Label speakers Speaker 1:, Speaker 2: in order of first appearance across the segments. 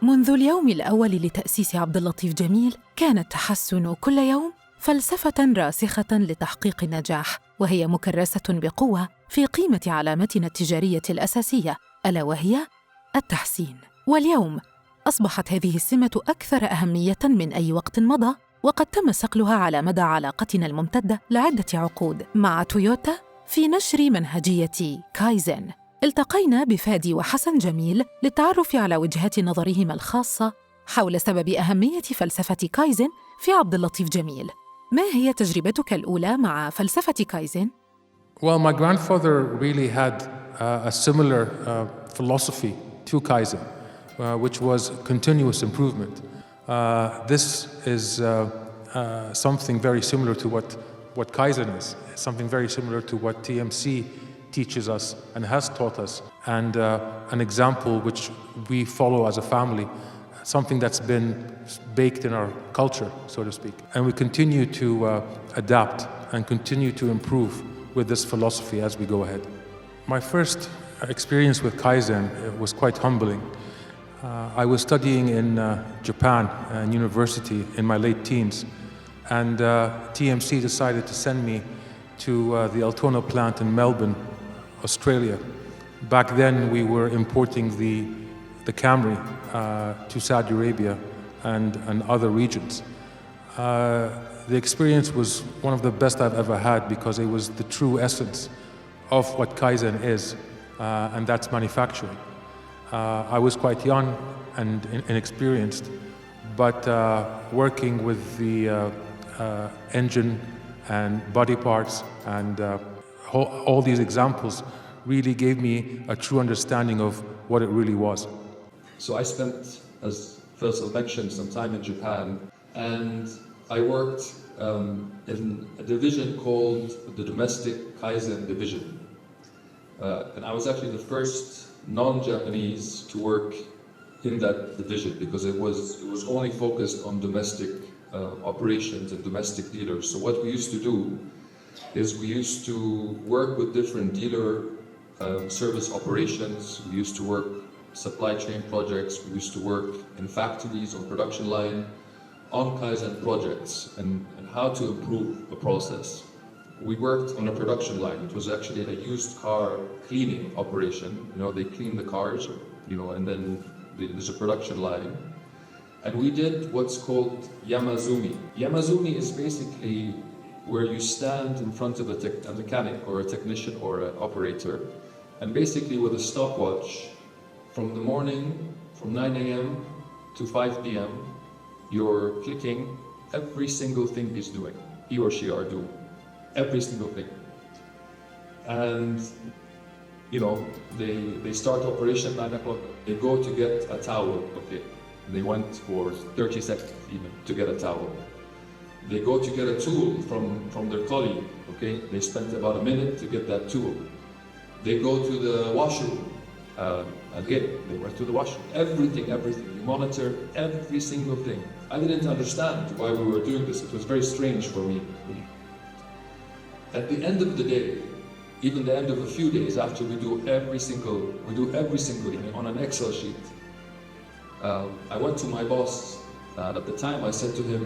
Speaker 1: منذ اليوم الأول لتأسيس عبد اللطيف جميل كان التحسن كل يوم فلسفة راسخة لتحقيق النجاح، وهي مكرسة بقوة في قيمة علامتنا التجارية الأساسية، ألا وهي التحسين. واليوم أصبحت هذه السمة أكثر أهمية من أي وقت مضى، وقد تم صقلها على مدى علاقتنا الممتدة لعدة عقود مع تويوتا في نشر منهجية كايزن. التقينا بفادي وحسن جميل للتعرف على وجهات نظرهما الخاصة حول سبب أهمية فلسفة كايزن في عبد اللطيف جميل. ما هي تجربتك الأولى مع فلسفة كايزن؟
Speaker 2: Well, my grandfather really had a similar philosophy to Kaizen, which was continuous improvement. This is something very similar to what Kaizen is, something very similar to what TMC teaches us and has taught us, and an example which we follow as a family, something that's been baked in our culture, so to speak. And we continue to adapt and continue to improve with this philosophy as we go ahead. My first experience with Kaizen was quite humbling. I was studying in Japan and university in my late teens, and TMC decided to send me to the Altona plant in Melbourne, Australia. Back then we were importing the Camry to Saudi Arabia and other regions. The experience was one of the best I've ever had because it was the true essence of what Kaizen is, and that's manufacturing. I was quite young and inexperienced, but working with the engine and body parts and all these examples really gave me a true understanding of what it really was.
Speaker 3: So I spent, as Faisal mentioned, some time in Japan, and I worked in a division called the Domestic Kaizen Division. And I was actually the first non-Japanese to work in that division because it was only focused on domestic operations and domestic dealers. So what we used to do is we used to work with different dealer service operations. We used to work supply chain projects. We used to work in factories on production line on Kaizen projects and how to improve the process. We worked on a production line. It was actually a used car cleaning operation. You know, they clean the cars, you know, and then there's a production line. And we did what's called Yamazumi. Yamazumi is basically where you stand in front of a mechanic or a technician or an operator, and basically with a stopwatch from the morning, from 9 a.m. to 5 p.m., you're clicking every single thing he's doing, he or she are doing, every single thing. And, you know, they start operation 9 o'clock, they go to get a towel, okay. They went for 30 seconds even to get a towel. They go to get a tool from their colleague, okay? They spent about a minute to get that tool. They go to the washroom, again, they went to the washroom. Everything. You monitor every single thing. I didn't understand why we were doing this. It was very strange for me. At the end of the day, even the end of a few days after we do every single thing on an Excel sheet. I went to my boss, and at the time I said to him,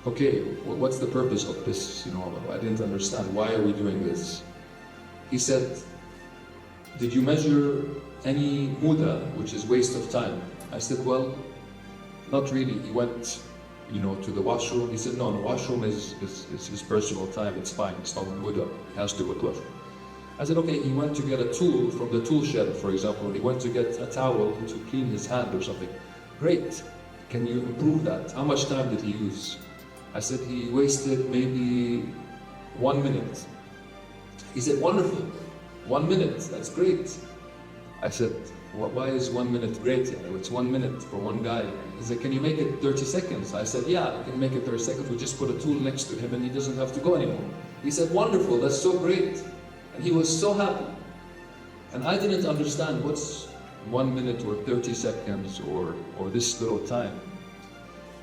Speaker 3: okay, what's the purpose of this? You know, I didn't understand, why are we doing this? He said, did you measure any muda, which is waste of time? I said, well, not really. He went, you know, to the washroom. He said, no, the washroom is his personal time, it's fine, it's not muda, it has to do with washroom. I said, okay, he went to get a tool from the tool shed, for example. He went to get a towel to clean his hand or something. Great, can you improve that? How much time did he use? I said, he wasted maybe 1 minute. He said, wonderful, 1 minute, that's great. I said, why is 1 minute great? It's 1 minute for one guy. He said, can you make it 30 seconds? I said, yeah, I can make it 30 seconds. We just put a tool next to him and he doesn't have to go anymore. He said, wonderful, that's so great. And he was so happy. And I didn't understand what's 1 minute or 30 seconds or this little time.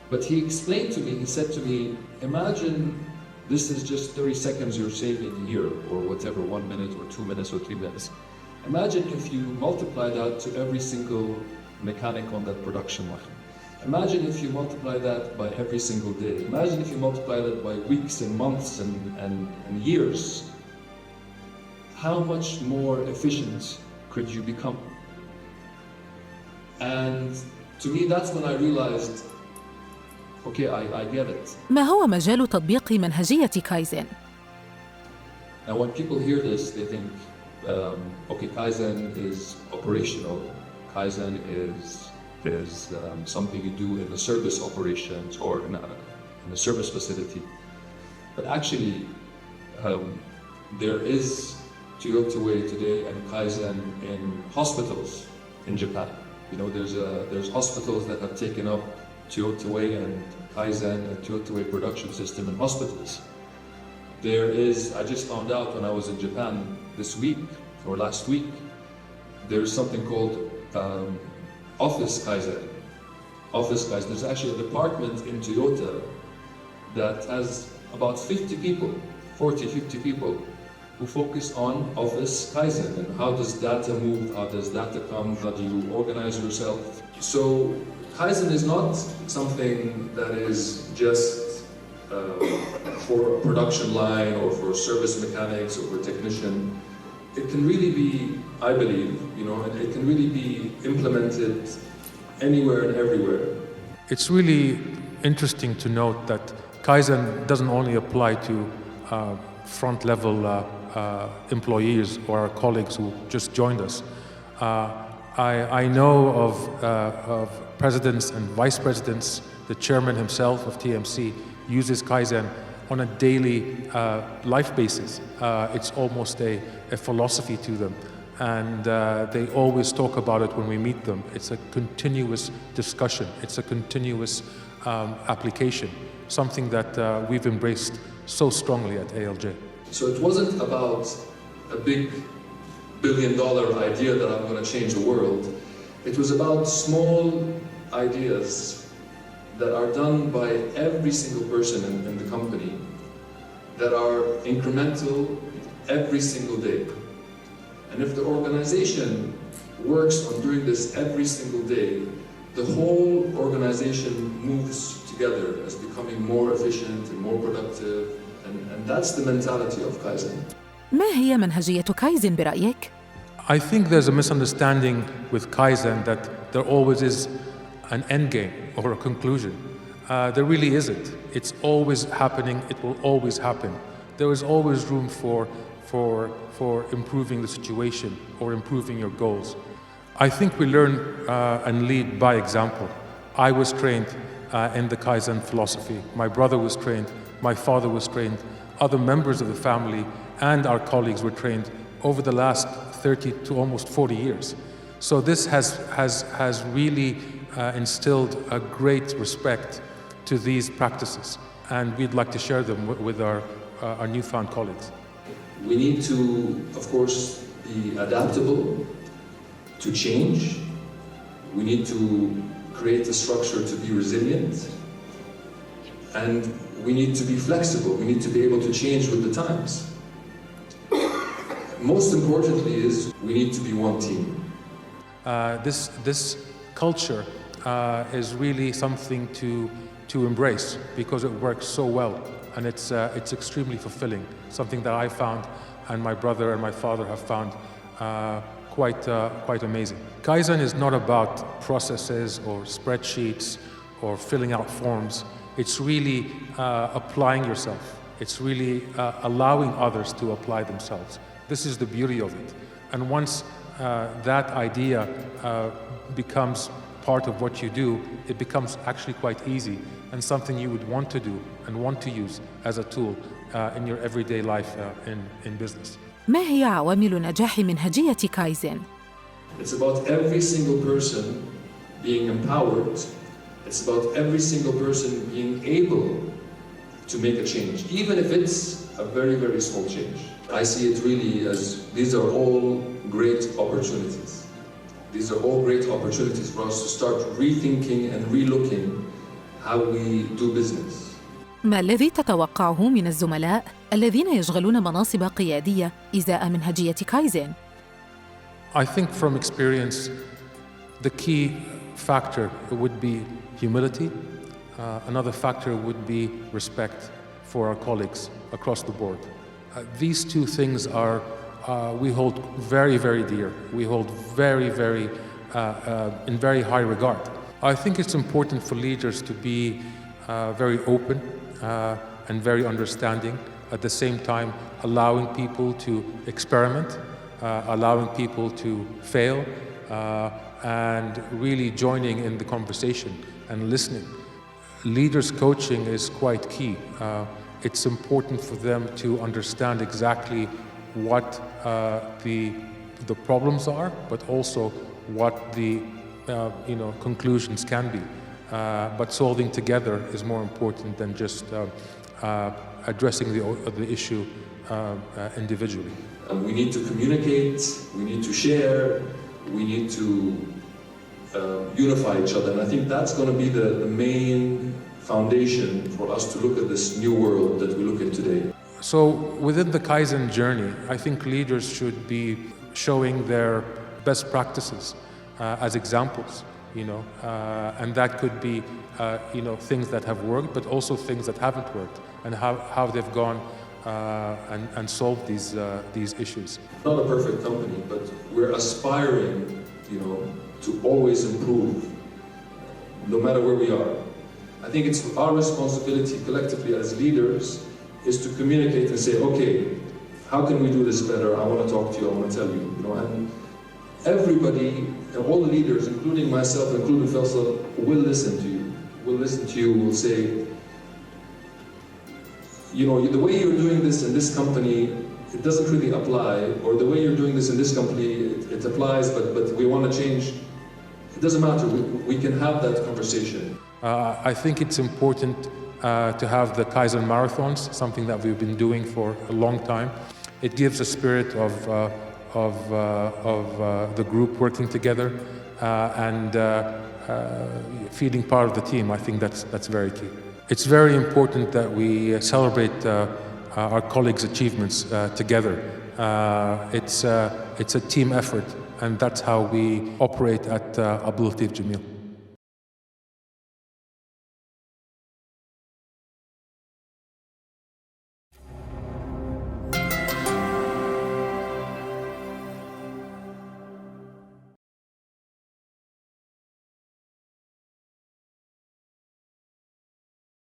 Speaker 3: But he explained to me, he said to me, imagine this is just 30 seconds you're saving here, or whatever, 1 minute or 2 minutes or 3 minutes. Imagine if you multiply that to every single mechanic on that production line. Imagine if you multiply that by every single day. Imagine if you multiply that by weeks and months and years. How much more efficient could you become? And to me, that's when I realized, okay, I get it.
Speaker 1: ما هو مجال تطبيق منهجية كايزن؟
Speaker 3: Now, when people hear this, they think, okay, Kaizen is operational. Kaizen is something you do in the service operations or in a service facility. But actually, there is Toyota Way today and Kaizen in hospitals in Japan. You know, there's hospitals that have taken up Toyota Way and Kaizen and Toyota Way production system in hospitals. There is, I just found out when I was in Japan this week or last week, there's something called Office Kaizen. Office Kaizen. There's actually a department in Toyota that has about 50 people, 40, 50 people who focus on Office Kaizen and how does data move, how does data come, how do you organize yourself. So Kaizen is not something that is just for a production line or for service mechanics or for technician. It can really be, I believe, you know, and it can really be implemented anywhere and everywhere.
Speaker 2: It's really interesting to note that Kaizen doesn't only apply to front-level employees or our colleagues who just joined us. I know of presidents and vice presidents, the chairman himself of TMC uses Kaizen on a daily life basis. It's almost a philosophy to them. And they always talk about it when we meet them. It's a continuous discussion. It's a continuous application, something that we've embraced so strongly at ALJ.
Speaker 3: So it wasn't about a big billion-dollar idea that I'm going to change the world. It was about small ideas that are done by every single person in the company that are incremental every single day. And if the organization works on doing this every single day, the whole organization moves together as becoming more efficient and more productive. And that's the mentality of Kaizen.
Speaker 1: ما هي منهجية كايزن برأيك؟
Speaker 2: I think there's a misunderstanding with Kaizen that there always is an end game or a conclusion. There really isn't. It's always happening. It will always happen. There is always room for improving the situation or improving your goals. I think we learn and lead by example. I was trained in the Kaizen philosophy. My brother was trained. My father was trained. Other members of the family and our colleagues were trained over the last 30 to almost 40 years. So this has really instilled a great respect to these practices, and we'd like to share them with our newfound colleagues.
Speaker 3: We need to, of course, be adaptable to change. We need to create a structure to be resilient. And we need to be flexible. We need to be able to change with the times. Most importantly is we need to be one team.
Speaker 2: This culture is really something to embrace because it works so well, and it's extremely fulfilling. Something that I found, and my brother and my father have found quite amazing. Kaizen is not about processes or spreadsheets or filling out forms. It's really applying yourself. It's really allowing others to apply themselves. This is the beauty of it. And once that idea becomes part of what you do, it becomes actually quite easy and something you would want to do and want to use as a tool in your everyday life in business.
Speaker 1: ما هي عوامل نجاح منهجية كايزن؟
Speaker 3: It's about every single person being empowered. It's about every single person being able to make a change, even if it's a very, very small change. I see it really as these are all great opportunities. These are all great opportunities for us to start rethinking and relooking how we do business.
Speaker 1: ما الذي تتوقعه من الزملاء الذين يشغلون مناصب قيادية إزاء منهجية كايزن؟
Speaker 2: I think from experience, The key factor would be humility. Another factor would be respect for our colleagues across the board. These two things are we hold very, very dear. We hold very, very in very high regard. I think it's important for leaders to be very open and very understanding, at the same time allowing people to experiment, allowing people to fail, and really joining in the conversation and listening. Leaders coaching is quite key. It's important for them to understand exactly what the problems are, but also what the conclusions can be. But solving together is more important than just addressing the issue individually.
Speaker 3: We need to communicate, we need to share, we need to unify each other. And I think that's going to be the main foundation for us to look at this new world that we look at today.
Speaker 2: So within the Kaizen journey, I think leaders should be showing their best practices as examples, and that could be, things that have worked, but also things that haven't worked, and how they've gone and solved these issues.
Speaker 3: Not a perfect company, but we're aspiring, to always improve, no matter where we are. I think it's our responsibility collectively as leaders is to communicate and say, okay, how can we do this better? I want to talk to you, I want to tell you, and everybody, and all the leaders, including myself, including Faisal, will listen to you. Will say, the way you're doing this in this company, it doesn't really apply, or the way you're doing this in this company, it applies, but we want to change. It doesn't matter, we can have that conversation.
Speaker 2: I think it's important to have the Kaizen marathons, something that we've been doing for a long time. It gives a spirit of the group working together and feeling part of the team. I think that's very key. It's very important that we celebrate our colleagues' achievements together. It's a team effort, and that's how we operate at اللطيف جميل.